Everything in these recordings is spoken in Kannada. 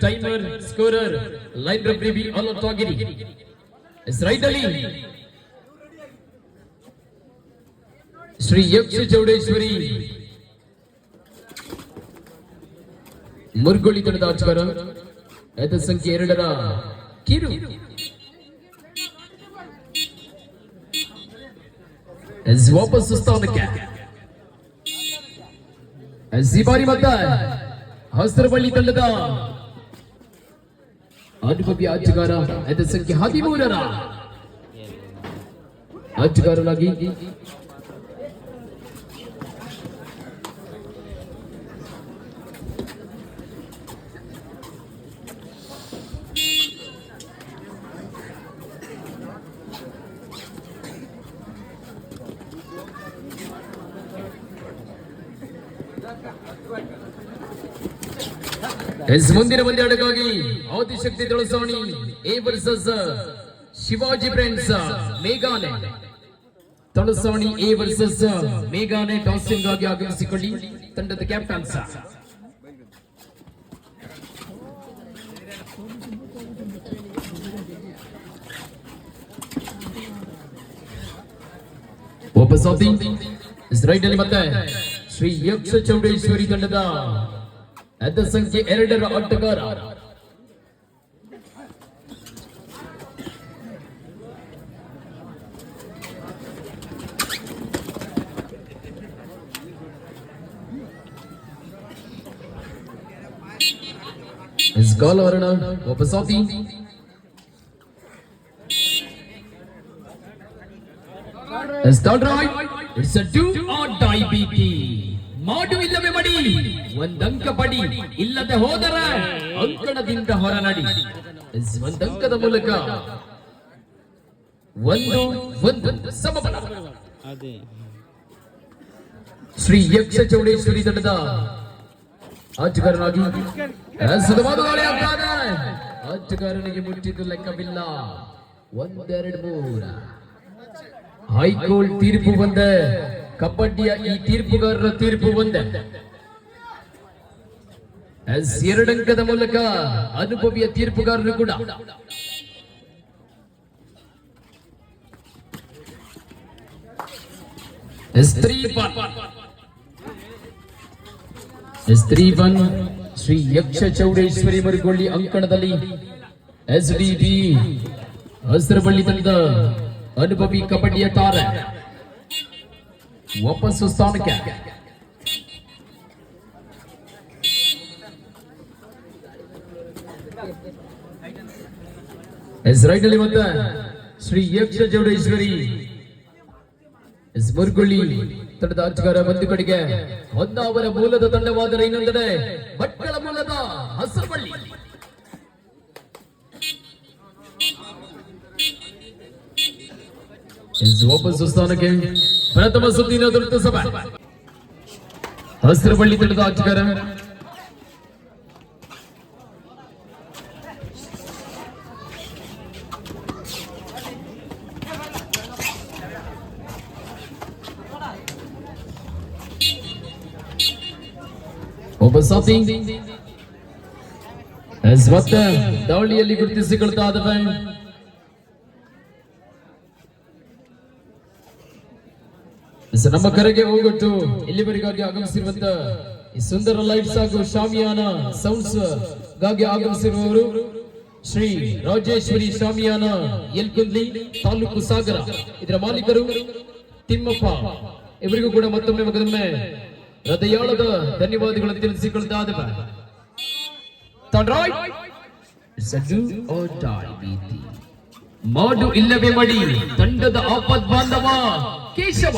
Timer scorer line referee alert ಆಗಿರಿ. ರೈಟ್ ಅಲ್ಲಿ ಶ್ರೀ ಯಕ್ಷ ಚೌಡೇಶ್ವರಿ ಮುರ್ಗೋಳಿ ತಂಡದ ಆಟಗಾರ ಎದ ಸಂಖ್ಯೆ 2ರ ಕಿರು ವಾಪಸ್ ಸ್ಥಾನಕ್ಕೆ ಬಾರಿ ಮತ್ತ ಹಸ್ರಬಳ್ಳಿ ತಂಡದ ಅನುಭವಿ ಆಟಗಾರ ಎದ ಸಂಖ್ಯೆ 13ರ ಆಟಗಾರರಾಗಿ ಮುಂದಿನ ಪಂದ್ಯಾಟಕ್ಕಾಗಿ Adishakti Tulasani A versus Shivaji friends ಮೇಘಾನೆ. ತುಳಸಾಣಿ ಎ ವರ್ಸಸ್ ಮೇಘಾನೆ ಟಾಸಿಂಗ್ ಆಗಿ ಆಗಮಿಸಿಕೊಳ್ಳಿ ತಂಡದ ಕ್ಯಾಪ್ಟನ್ಸ್. ವಾಪಸ್ ರೈಟ್ ಅಲ್ಲಿ ಮತ್ತೆ ಶ್ರೀ ಯಕ್ಷ ಚೌಡೇಶ್ವರಿ ತಂಡದ ಅದ ಸಂಖ್ಯೆ 2ರ ಆಟಗಾರ ಗಾಲವರಣ ವಾಪಸಾತಿ. It's a do or die BT. ಮಾಡು ಇಲ್ಲವೇ ಮಡಿ, ಒಂದಂಕ ಪಡಿ, ಇಲ್ಲದೆ ಹೋದರ ಅಂಕಣದಿಂದ ಹೊರ ನಡಿ. ಒಂದಂಕದ ಮೂಲಕ ಒಂದು ಸಮಬಲ. ಶ್ರೀ ಯಕ್ಷ ಚೌಡೇಶ್ವರಿ ತಂಡದ ಆಟಗಾರರಾಗಿ ಆಟಗಾರನಿಗೆ ಮುಟ್ಟಿದ್ದು ಲೆಕ್ಕವಿಲ್ಲ. 1 2 3 ಹೈಕೋರ್ಟ್ ತೀರ್ಪು ಬಂದ ಕಬಡ್ಡಿಯ ಈ ತೀರ್ಪುಗಾರರ ತೀರ್ಪು ಒಂದೇ. 2 ಅಂಕದ ಮೂಲಕ ಅನುಭವಿಯ ತೀರ್ಪುಗಾರರು ಕೂಡ ಶ್ರೀ ಯಕ್ಷ ಚೌಡೇಶ್ವರಿ ಮರಿಗೊಳ್ಳಿ ಅಂಕಣದಲ್ಲಿ SDB ಹಸ್ರಬಳ್ಳಿ ತಂಡದ ಅನುಭವಿ ಕಬಡ್ಡಿಯ ತಾರೆ ವಾಪಸ್ಸು ಸ್ಥಾನಕ್ಕೆ. ರೈಟ್ ಅಲ್ಲಿ ಮತ್ತೆ ಶ್ರೀ ಯಕ್ಷ ಚೌಡೇಶ್ವರಿ ಮುರ್ಗುಳ್ಳಿ ತಂಡದ ಆಟಗಾರ ಒಂದು ಕಡೆಗೆ ಹೊನ್ನಾವರ ಮೂಲದ ತಂಡವಾದರೆ ಇನ್ನೊಂದೆಡೆ ಭಟ್ಕಳ ಮೂಲದ ಹಸರಬಳ್ಳಿ. ವಾಪಸ್ಸು ಸ್ಥಾನಕ್ಕೆ ಪ್ರಥಮ ಸುತ್ತಿನ ತುರ್ತು ಸಭೆ. ಹಸ್ರಬಳ್ಳಿ ತಂಡದ ಆಟಗಾರ ಒಬ್ಬ ಮತ್ತೆ ದಾಳಿಯಲ್ಲಿ ಗುರುತಿಸಿಕೊಳ್ತಾ ಇದ್ದಾವೆ. ನಮ್ಮ ಕರೆಗೆ ಹೋಗೊಟ್ಟು ಇಲ್ಲಿವರೆಗಾಗಿ ಆಗಮಿಸಿರುವಂತ ಈ ಸುಂದರ ಲೈಟ್ಸ್ ಹಾಗೂ ಶಾಮಿಯಾನ ಸೌಂಡ್ಸ್ ಗಾಗಿ ಆಗಮಿಸಿರುವವರು ಶ್ರೀ ರಾಜೇಶ್ವರಿ ಶಾಮಿಯಾನ ಯಲ್ಕುಂದ್ಲಿ ತಾಲೂಕು ಸಾಗರ. ಇದರ ಮಾಲೀಕರು ತಿಮ್ಮಪ್ಪ. ಇವರಿಗೂ ಕೂಡ ಮತ್ತೊಮ್ಮೆ ಹೃದಯಾಳದ ಧನ್ಯವಾದಗಳನ್ನು ತಿಳಿಸಿಕೊಳ್ತಾ ಇದ್ದೇವೆ. ಮಾಡು ಇಲ್ಲವೇ ಮಡಿ ತಂಡದ ಆಪದ್ ಬಾಂಧವ ಕೇಶವ.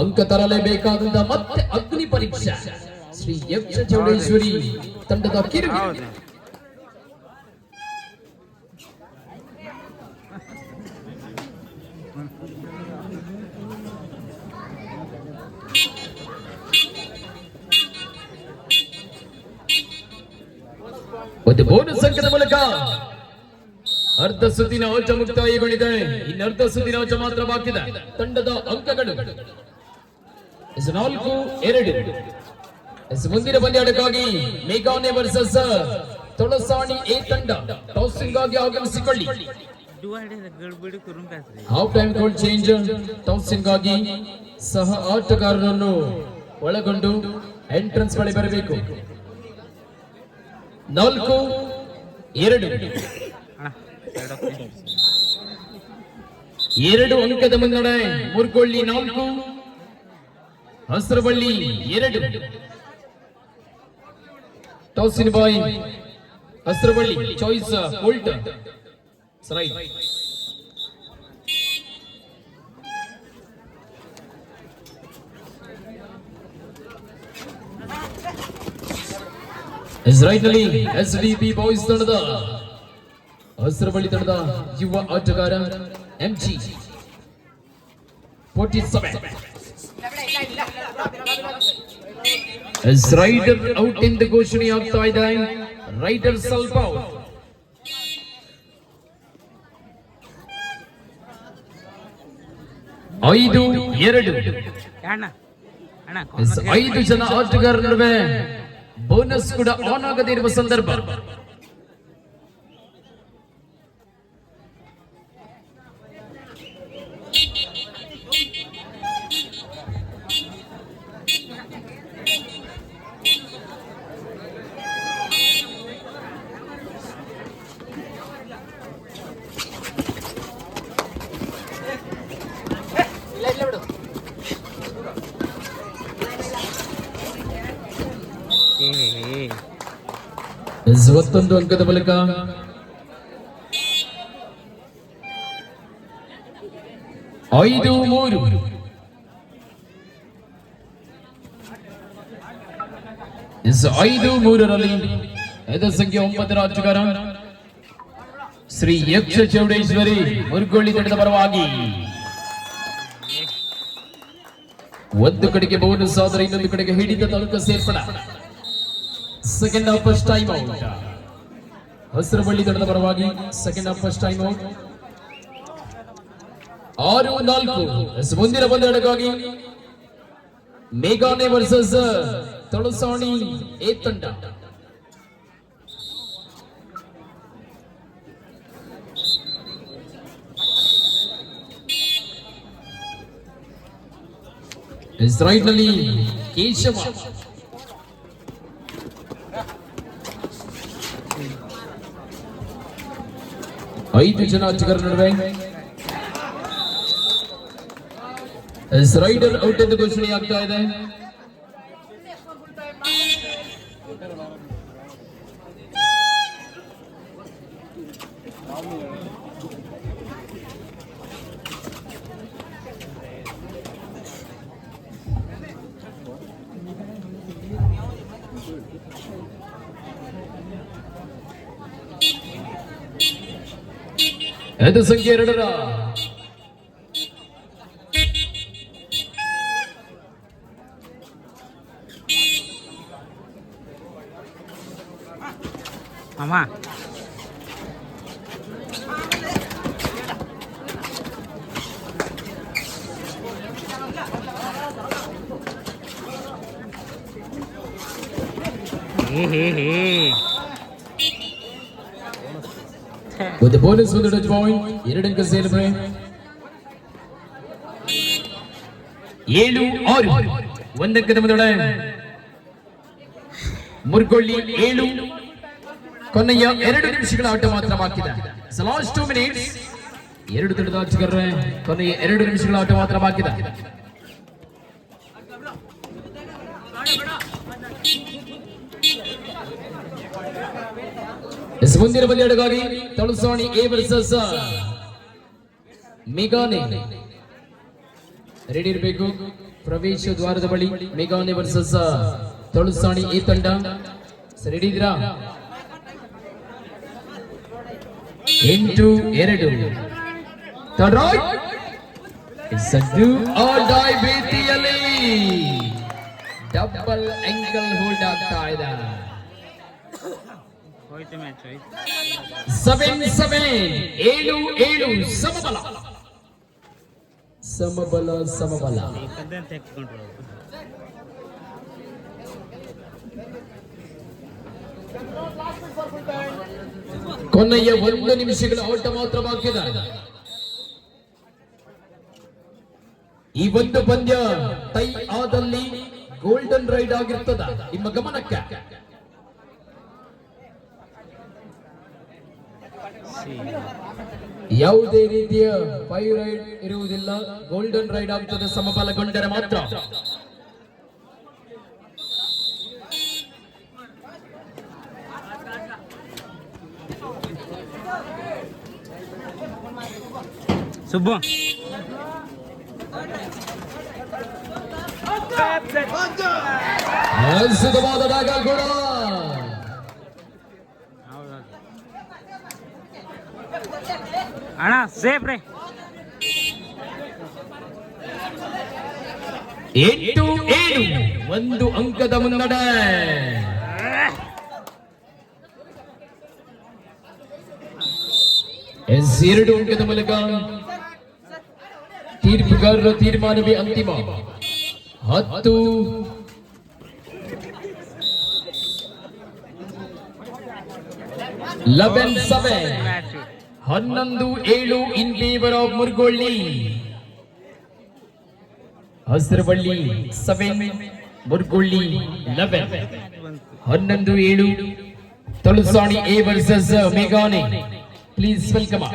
ಅಂಕ ತರಲೇಬೇಕಾದ ಮತ್ತೆ ಅಗ್ನಿ ಪರೀಕ್ಷೆ. ಶ್ರೀ ಯಕ್ಷ ಚೌಡೇಶ್ವರಿ ತಂಡದ ಕಿರು ಒಂದು ಬೋನಸ್ ಅಂಕದ ಮೂಲಕ ಅರ್ಧ ಸುತ್ತಿನ ಓಟ ಮುಕ್ತಾಯಗೊಂಡಿದೆ. ಇನ್ನರ್ಧ ಸುತ್ತಿನ ಓಟ ಮಾತ್ರ ಬಾಕಿ ಇದೆ. ತಂಡದ ಅಂಕಗಳು 4-2. ಮುಂದಿನ ಪಂದ್ಯಾಟಕ್ಕಾಗಿ ಮೇಘಾನೆ ವರ್ಸಸ್ ತೊಳಸಾಣಿ ಎ ತಂಡ ಟಾಸಿಂಗ್ ಆಗಿ ಆಗಮಿಸಿಕೊಳ್ಳಿ. ಹಾಫ್ ಟೈಮ್ ಕೋಲ್ ಚೇಂಜ್. ಟಾಸಿಂಗ್ ಆಗಿ ಸಹ ಆಟಗಾರರನ್ನು ಒಳಗೊಂಡು ಎಂಟ್ರೆನ್ಸ್ ಬಳಿ ಬರಬೇಕು. 4-2. 2 ಅಂಕದ ಮುನ್ನಡೆ. ಮುರ್ಗೊಳ್ಳಿ 4, ಹಸ್ರಬಳ್ಳಿ 2. ಟಾಸಿನ್ ಬಾಯ್ ಹಸ್ರಬಳ್ಳಿ ಚಾಯ್ಸ್ ಉಲ್ಟ ರೈಟ್. ರೈಟ್ ನಲ್ಲಿ SVP ಬಾಯ್ಸ್ ತಂಡದ ಹಸ್ರಬಳ್ಳಿ ತಂಡದ ಯುವ ಆಟಗಾರ MG 47. ರೈಡರ್ ಔಟ್ ಎಂದು ಘೋಷಣೆ ಆಗ್ತಾ ಇದೆ. ರೈಡರ್ ಸ್ವಲ್ಪ ಔಟ್. 5-2. 5 ಜನ ಆಟಗಾರರ ನಡುವೆ ಬೋನಸ್ ಕೂಡ ಆನ್ ಆಗದೇ ಇರುವ ಸಂದರ್ಭ. ಒಂದು ಅಂಕದ ಬಳಿಕ 5-3. ಎದ ಸಂಖ್ಯೆ 9 ಆಟಗಾರ ಶ್ರೀ ಯಕ್ಷ ಚೌಡೇಶ್ವರಿ ಮುರುಗೋಳಿ ತಂಡದ ಪರವಾಗಿ. ಒಂದು ಕಡೆಗೆ ಬೋನಸ್ ಆದರೆ ಇನ್ನೊಂದು ಕಡೆಗೆ ಹಿಡಿದ ಅಂಕ ಸೇರ್ಪಡ. Second half first time out. Hasiraballi ತಂಡದ ಪರವಾಗಿ second half first time out. 6-4. ಮುಂದಿನ ಪಂದ್ಯಾಟಕ್ಕಾಗಿ ಮೇಘಾನೆ ವರ್ಸಸ್ ತೊಳಸಾಣಿ ಎ ತಂಡ. ರೈಟ್ ನಲ್ಲಿ ಕೇಶವ 5 ಜನ ಆಟಗಾರರ ನಡುವೆ ರೈಡರ್ ಔಟ್ ಎಂದು ಘೋಷಣೆ ಆಗ್ತಾ ಇದೆ. ಎದು ಸಂಖ್ಯೆ 2. ಅಮ್ಮ With the bonus with the touch point, 2 ಅಂಕ ಸೇರ್ಪಡೆ. 7-6. 1 ಅಂಕದ ಮುನ್ನಡೆ. ಮುರ್ಗೊಳ್ಳಿ 7. ಕೊನೆಯ 2 ನಿಮಿಷಗಳ ಆಟ ಮಾತ್ರ ಬಾಕಿ ಇದೆ. Last 2 minutes. 2 ತಂಡದ ಆಟಗಾರರೇ ಕೊನೆಯ 2 ನಿಮಿಷಗಳ ಆಟ ಮಾತ್ರ ಬಾಕಿ ಇದೆ. ಮುಂದಿನ ಪಂದ್ಯಾಟಕ್ಕಾಗಿ ತೊಳಸಾಣಿ ಎ ವರ್ಸಸ್ ಮೇಘಾನೆ. ರೆಡಿ ಇರಬೇಕು. ಪ್ರವೇಶ ದ್ವಾರದ ಬಳಿ ಮೇಘಾನೆ ವರ್ಸಸ್ ತೊಳಸಾಣಿ ಎ ತಂಡ. ರೆಡಿ ಇದ್ದೀರಾ? 8-2. Third right. ಸದ್ದು ಆಲ್ ಡೈ ಬೇತಿಯಲ್ಲಿ ಡಬಲ್ ಆಂಕಲ್ ಹೋಲ್ಡ್ ಆಗ್ತಾ ಇದೆ. ಹೋಯ್ತು ಮ್ಯಾಚ್ ಹೋಯ್ತು 7-7 7-7 ಸಮಬಲ ಸಮಬಲ ಸಮಬಲ ಬೇಕಂತ ತೆಗೆದುಕೊಂಡ್ರು ಕೊನೆಯ 1 ನಿಮಿಷಗಳ ಆಟ ಮಾತ್ರ ಬಾಕಿ ಇದೆ. ಈ ಒಂದು ಪಂದ್ಯ ಟೈ ಆದಲ್ಲಿ ಗೋಲ್ಡನ್ ರೈಡ್ ಆಗಿರ್ತದ. ನಿಮ್ಮ ಗಮನಕ್ಕೆ ಯಾವುದೇ ರೀತಿಯ ಫೈವ್ ರೈಡ್ ಇರುವುದಿಲ್ಲ. ಗೋಲ್ಡನ್ ರೈಡ್ ಆಗ್ತದೆ ಸಮಬಲಗೊಂಡರೆ ಮಾತ್ರ. ಸುಬ್ಬು ಅದ್ಭುತವಾದ ಡಾಗ ಕೂಡ ಅಣ್ಣ ಸೇಫ್ ರೇ 8-7 ಒಂದು ಅಂಕದ ಮುನ್ನಡೆ. ಎರಡು ಅಂಕದ ಮೂಲಕ ತೀರ್ಪುಗಾರರ ತೀರ್ಮಾನವೇ ಅಂತಿಮ. 11-7 in favour of Murgolli. Hasiraballi 7 Murgolli 11. 11-7 Talasani A versus ಮೇಘಾನೆ. Please welcome.